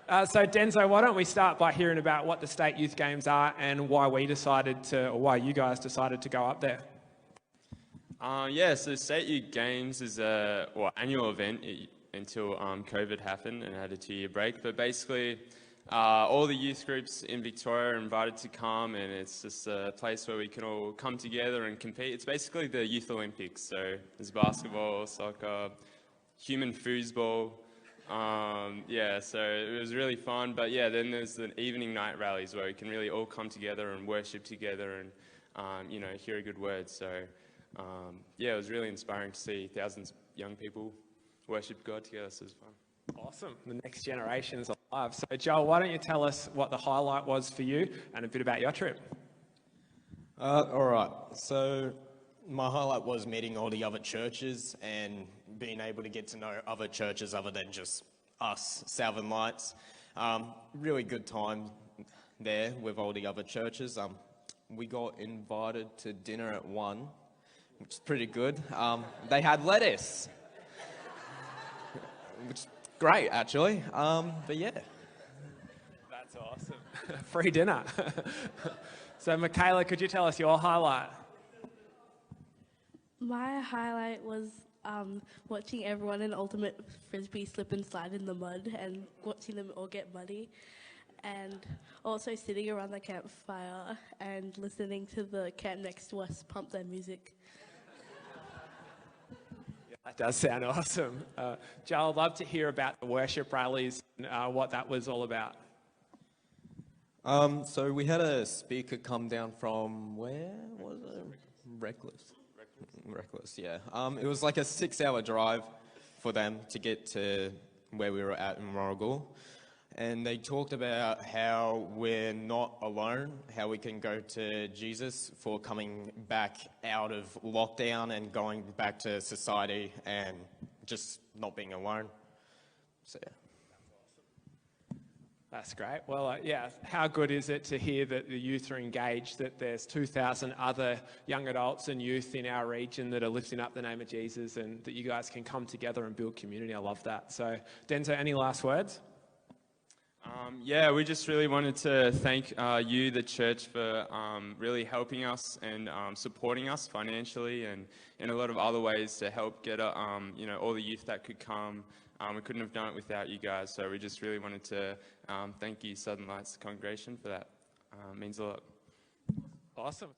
So Denzel, why don't we start by hearing about what the state youth games are and why why you guys decided to go up there? Yeah, so State Youth Games is a annual event until COVID happened and had a 2-year break. But basically, all the youth groups in Victoria are invited to come, and it's just a place where we can all come together and compete. It's basically the Youth Olympics. So there's basketball, soccer, human foosball. Yeah, so it was really fun. But yeah, then there's the evening night rallies where we can really all come together and worship together and hear a good word. So yeah, it was really inspiring to see thousands of young people worship God together. So it was fun. Awesome. The next generation is alive. So Joel, why don't you tell us what the highlight was for you and a bit about your trip? All right. So my highlight was meeting all the other churches and being able to get to know other churches other than just us, Southern Lights. Really good time there with all the other churches. We got invited to dinner at 1, which is pretty good. They had lettuce, which is great, actually. But yeah. That's awesome. Free dinner. So Mikayla, could you tell us your highlight? My highlight was watching everyone in Ultimate Frisbee slip and slide in the mud and watching them all get muddy, and also sitting around the campfire and listening to the camp next to us pump their music. That does sound awesome. Joel, I'd love to hear about the worship rallies and what that was all about. So we had a speaker come down from, where was it? Reckless, yeah. It was like a 6-hour drive for them to get to where we were at in Warragul. And they talked about how we're not alone, how we can go to Jesus for coming back out of lockdown and going back to society and just not being alone. So, yeah. That's great. Well, yeah, how good is it to hear that the youth are engaged, that there's 2,000 other young adults and youth in our region that are lifting up the name of Jesus, and that you guys can come together and build community. I love that. So, Denzel, any last words? Yeah, we just really wanted to thank you, the church, for really helping us and supporting us financially and in a lot of other ways to help get all the youth that could come. We couldn't have done it without you guys, so we just really wanted to thank you, Southern Lights congregation, for that. It means a lot. Awesome.